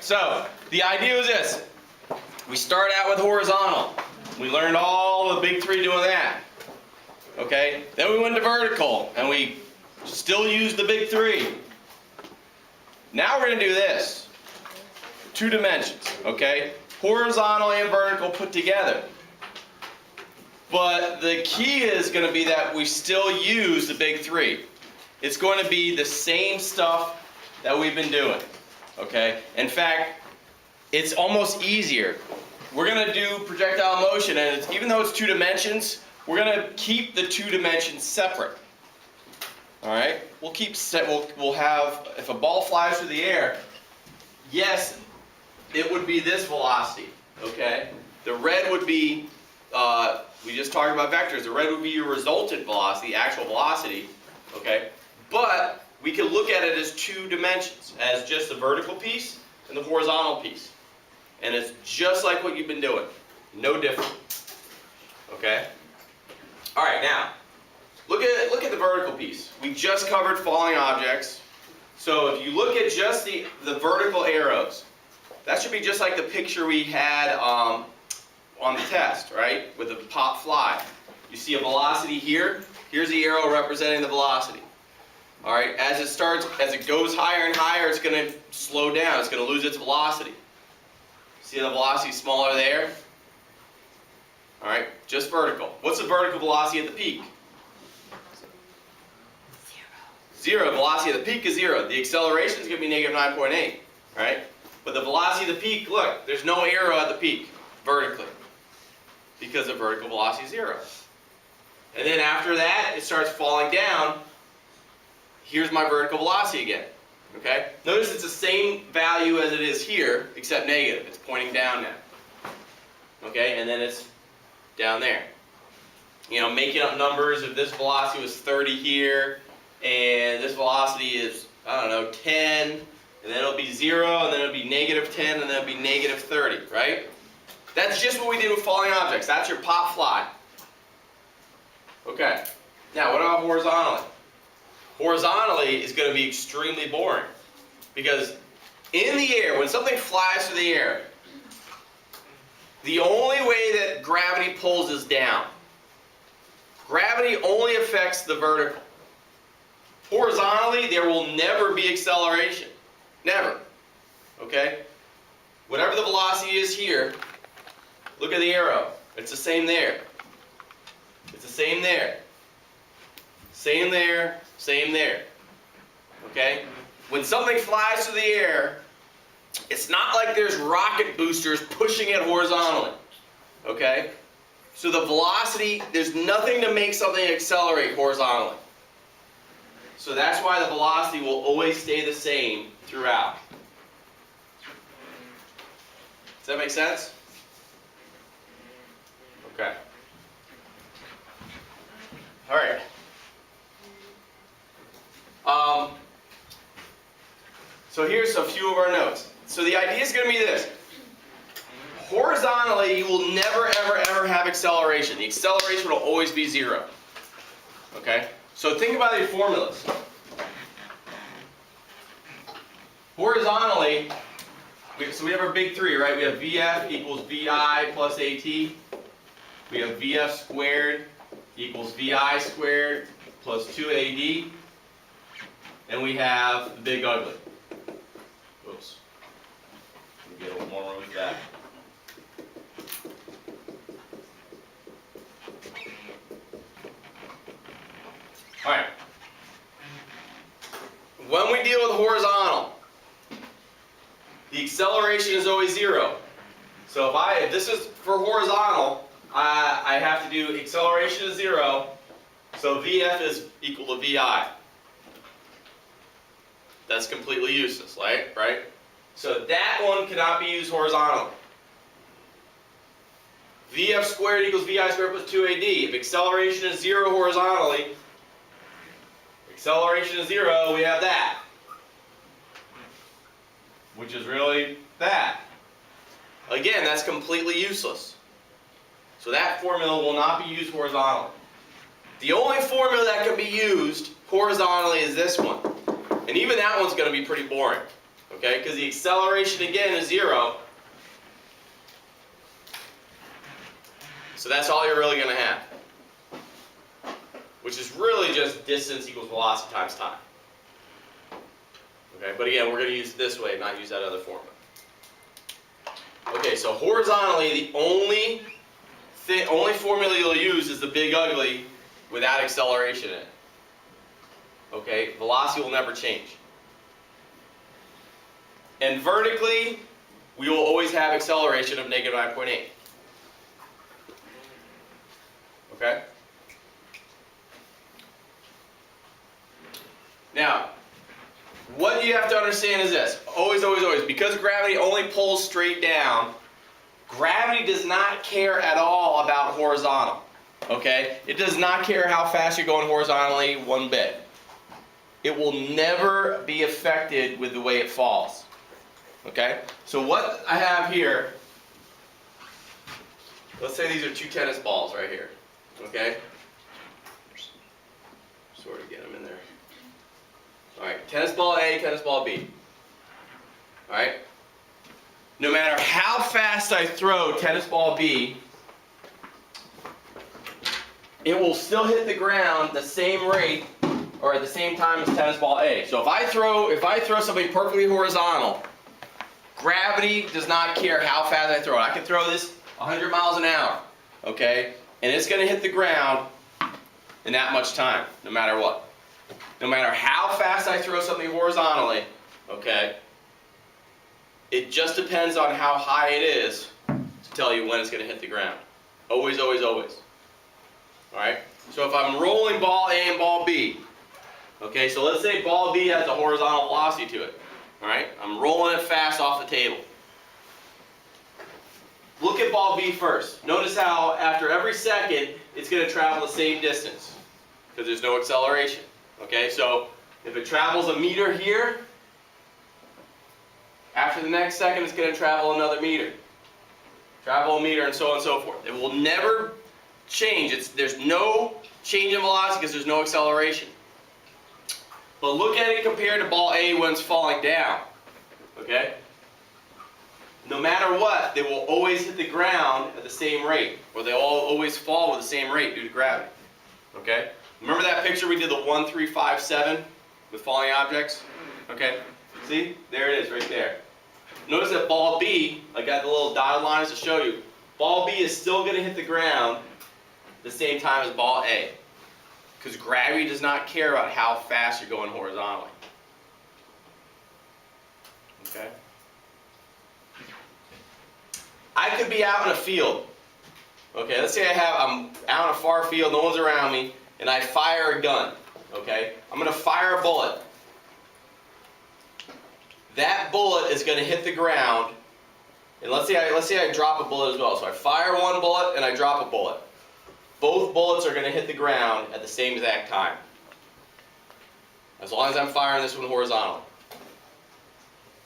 So the idea is this. We start out with horizontal. We learned all the big three doing that. Okay? Then we went to vertical, and we still used the big three. Now we're going to do this. 2 dimensions, okay? Horizontal and vertical put together. But the key is going to be that we still use the big three. It's going to be the same stuff that we've been doing, okay? In fact, it's almost easier. We're going to do projectile motion, and even though it's 2 dimensions, we're going to keep the 2 dimensions separate. All right? We'll have, if a ball flies through the air, yes, it would be this velocity, okay? The red would be, we just talked about vectors, the red would be your resultant velocity, actual velocity, okay? But we can look at it as 2 dimensions, as just the vertical piece and the horizontal piece. And it's just like what you've been doing, no different, okay? All right, now, look at the vertical piece. We just covered falling objects. So if you look at just the vertical arrows, that should be just like the picture we had on the test, right? With the pop fly. You see a velocity here. Here's the arrow representing the velocity. All right, as it goes higher and higher, it's going to slow down. It's going to lose its velocity. See the velocity smaller there? All right, just vertical. What's the vertical velocity at the peak? 0. Velocity at the peak is 0. The acceleration is going to be negative 9.8. Right? But the velocity of the peak, look, there's no arrow at the peak vertically because the vertical velocity is 0. And then after that, it starts falling down. Here's my vertical velocity again. Okay? Notice it's the same value as it is here, except negative. It's pointing down now. Okay? And then it's down there. You know, making up numbers, if this velocity was 30 here, and this velocity is, I don't know, 10, and then it'll be 0, and then it'll be negative 10, and then it'll be negative 30, right? That's just what we did with falling objects. That's your pop fly. Okay. Now, what about horizontally? Horizontally is going to be extremely boring. Because in the air, when something flies through the air, the only way that gravity pulls us down, gravity only affects the vertical. Horizontally, there will never be acceleration. Never. Okay? Whatever the velocity is here, look at the arrow. It's the same there. It's the same there. Same there, same there. Okay? When something flies through the air, it's not like there's rocket boosters pushing it horizontally. Okay? So the velocity, there's nothing to make something accelerate horizontally. So that's why the velocity will always stay the same throughout. Does that make sense? Okay. All right. So here's a few of our notes. So the idea is going to be this. Horizontally, you will never, ever, ever have acceleration. The acceleration will always be 0. Okay? So think about your formulas. Horizontally, so we have our big three, right? We have VF equals VI plus AT. We have VF squared equals VI squared plus 2AD. And we have the big ugly. Oops. Let me get a little more room for that. All right. When we deal with horizontal, the acceleration is always 0. So if this is for horizontal, I have to do acceleration is 0. So VF is equal to VI. That's completely useless, right? So that one cannot be used horizontally. VF squared equals VI squared plus 2AD. If acceleration is 0 horizontally, acceleration is 0, we have that. Which is really that. Again, that's completely useless. So that formula will not be used horizontally. The only formula that can be used horizontally is this one. And even that one's going to be pretty boring. Okay, because the acceleration again is 0. So that's all you're really going to have. Which is really just distance equals velocity times time. Okay, but again, we're going to use it this way, not use that other formula. Okay, so horizontally, the only formula you'll use is the big ugly without acceleration in it. Okay, velocity will never change. And vertically, we will always have acceleration of negative 9.8. Okay? Now, what you have to understand is this. Always, always, always. Because gravity only pulls straight down, gravity does not care at all about horizontal. Okay? It does not care how fast you're going horizontally one bit. It will never be affected with the way it falls. Okay? So what I have here, let's say these are 2 tennis balls right here. Okay? Sort of get them in there. Alright, tennis ball A, tennis ball B. Alright? No matter how fast I throw tennis ball B, it will still hit the ground the same rate or at the same time as tennis ball A. So if I throw something perfectly horizontal, gravity does not care how fast I throw it. I can throw this 100 miles an hour, okay? And it's going to hit the ground in that much time, no matter what. No matter how fast I throw something horizontally, okay, it just depends on how high it is to tell you when it's going to hit the ground. Always, always, always. Alright? So if I'm rolling ball A and ball B, okay, so let's say ball B has a horizontal velocity to it. Alright? I'm rolling it fast off the table. Look at ball B first. Notice how after every second it's going to travel the same distance because there's no acceleration. Okay, so if it travels a meter here, after the next second it's going to travel another meter. Travel a meter and so on and so forth. It will never change. There's no change in velocity because there's no acceleration. But look at it compared to ball A when it's falling down. Okay? No matter what, they will always hit the ground at the same rate, or they all always fall with the same rate due to gravity. Okay? Remember that picture we did, the 1, 3, 5, 7 with falling objects? Okay? See? There it is, right there. Notice that ball B, I got the little dotted lines to show you. Ball B is still going to hit the ground the same time as ball A. Because gravity does not care about how fast you're going horizontally. Okay? I could be out in a field. Okay, let's say I'm out in a far field, no one's around me, and I fire a gun. Okay? I'm going to fire a bullet. That bullet is going to hit the ground, and let's say I drop a bullet as well. So I fire one bullet and I drop a bullet. Both bullets are going to hit the ground at the same exact time. As long as I'm firing this one horizontally.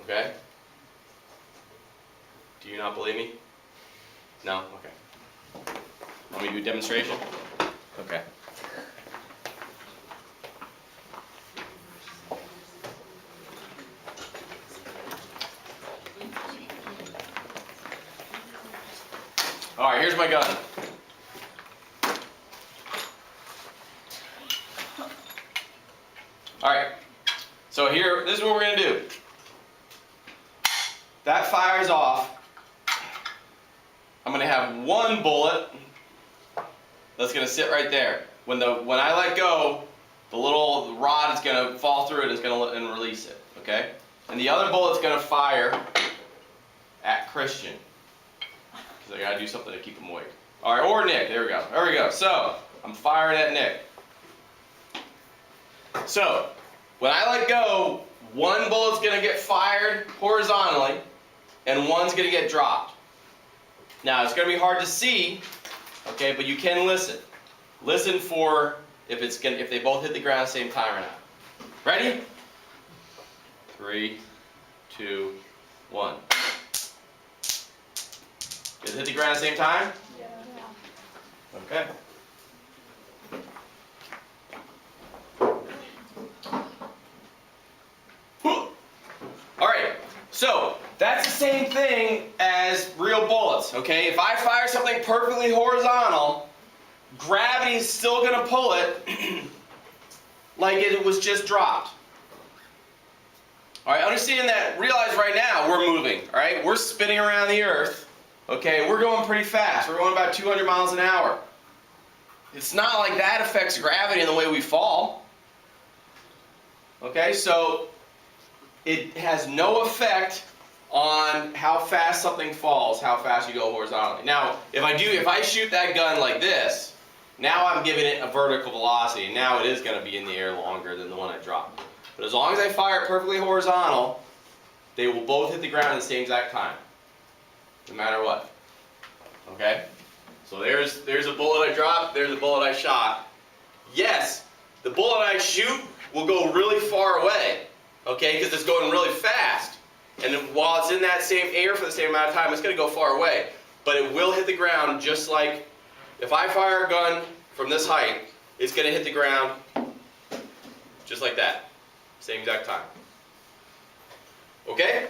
Okay? Do you not believe me? No? Okay. Want me to do a demonstration? Okay. Alright, here's my gun. Alright, so here, this is what we're going to do. That fires off. I'm going to have one bullet that's going to sit right there. When I let go, the little rod is going to fall through it, it's going to release it. Okay? And the other bullet's going to fire at Christian. Because I got to do something to keep him awake. Alright, or Nick. There we go. There we go. So, I'm firing at Nick. So, when I let go, one bullet's going to get fired horizontally, and one's going to get dropped. Now, it's going to be hard to see, okay, but you can listen. Listen for if they both hit the ground at the same time or not. Ready? 3, 2, 1. Did it hit the ground at the same time? Yeah. Okay. Alright, So that's the same thing as real bullets, okay? If I fire something perfectly horizontal, gravity is still going to pull it like it was just dropped. All right, understand that, realize right now we're moving, all right? We're spinning around the earth, okay? We're going pretty fast. We're going about 200 miles an hour. It's not like that affects gravity in the way we fall. Okay, so it has no effect on how fast something falls, how fast you go horizontally. Now, if I shoot that gun like this, now I'm giving it a vertical velocity. Now it is going to be in the air longer than the one I dropped. But as long as I fire it perfectly horizontal, they will both hit the ground at the same exact time, no matter what. Okay? So there's a bullet I dropped, there's a bullet I shot. Yes, the bullet I shoot will go really far away, okay, because it's going really fast. And then while it's in that same air for the same amount of time, it's going to go far away. But it will hit the ground just like if I fire a gun from this height, it's going to hit the ground just like that. Same exact time. Okay?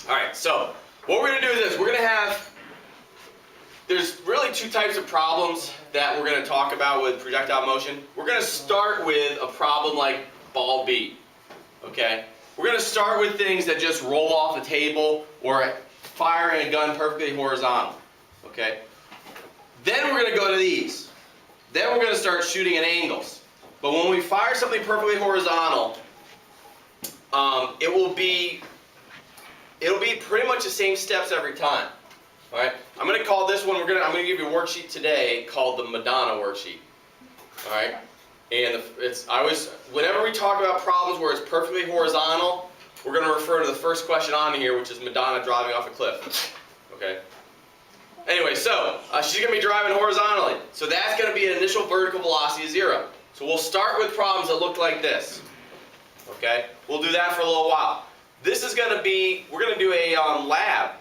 Alright, so what we're going to do is this. We're going to have, there's really two types of problems that we're going to talk about with projectile motion. We're going to start with a problem like ball beat. Okay? We're going to start with things that just roll off a table or firing a gun perfectly horizontal. Okay? Then we're going to go to these. Then we're going to start shooting at angles. But when we fire something perfectly horizontal, it'll be pretty much the same steps every time. All right? I'm going to call this one. I'm going to give you a worksheet today called the Madonna worksheet. All right? And whenever we talk about problems where it's perfectly horizontal, we're going to refer to the first question on here, which is Madonna driving off a cliff. Okay? Anyway, so she's going to be driving horizontally. So that's going to be an initial vertical velocity of 0. So we'll start with problems that look like this. Okay? We'll do that for a little while. This is going to be, we're going to do a lab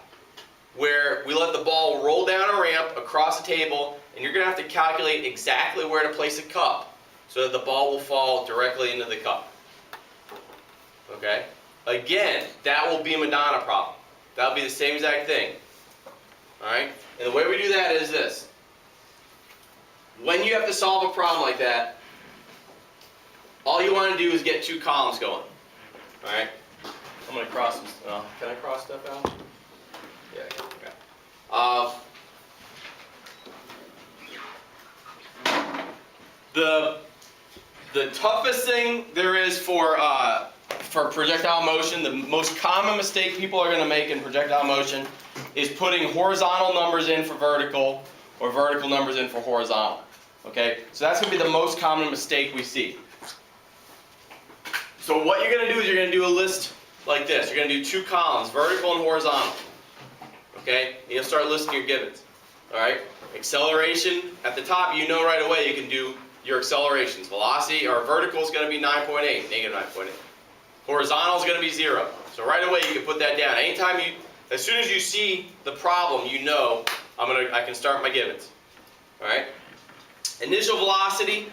where we let the ball roll down a ramp across a table, and you're going to have to calculate exactly where to place a cup so that the ball will fall directly into the cup. Okay? Again, that will be a Madonna problem. That will be the same exact thing. Alright? And the way we do that is this. When you have to solve a problem like that, all you want to do is get two columns going. Alright? I'm going to cross this. Can I cross stuff out? Yeah, I can. Okay. The toughest thing there is for projectile motion, the most common mistake people are going to make in projectile motion is putting horizontal numbers in for vertical or vertical numbers in for horizontal. Okay? So that's going to be the most common mistake we see. So what you're going to do is you're going to do a list like this. You're going to do two columns, vertical and horizontal. Okay? And you'll start listing your givens. Alright? Acceleration, at the top you know right away you can do your accelerations. Velocity, or vertical is going to be 9.8, negative 9.8. Horizontal is going to be 0. So right away you can put that down. Anytime as soon as you see the problem, you know I can start my givens. Alright? Initial velocity,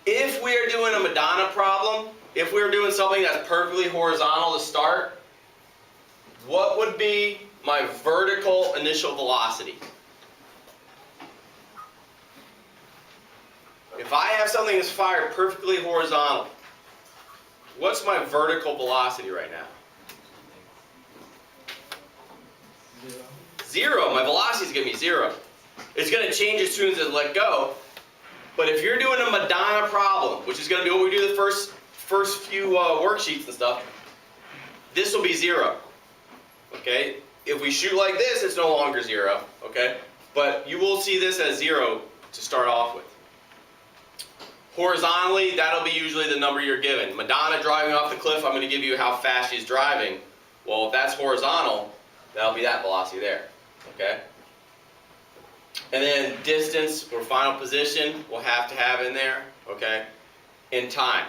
if we are doing a Madonna problem, if we were doing something that's perfectly horizontal to start, what would be my vertical initial velocity? If I have something that's fired perfectly horizontal, what's my vertical velocity right now? 0. My velocity is going to be 0. It's going to change as soon as I let go. But if you're doing a Madonna problem, which is going to be what we do the first few worksheets and stuff, this will be 0. Okay? If we shoot like this, it's no longer 0. Okay? But you will see this as 0 to start off with. Horizontally, that'll be usually the number you're given. Madonna driving off the cliff, I'm going to give you how fast she's driving. Well, if that's horizontal, that'll be that velocity there. Okay? And then distance or final position we'll have to have in there. Okay? And time.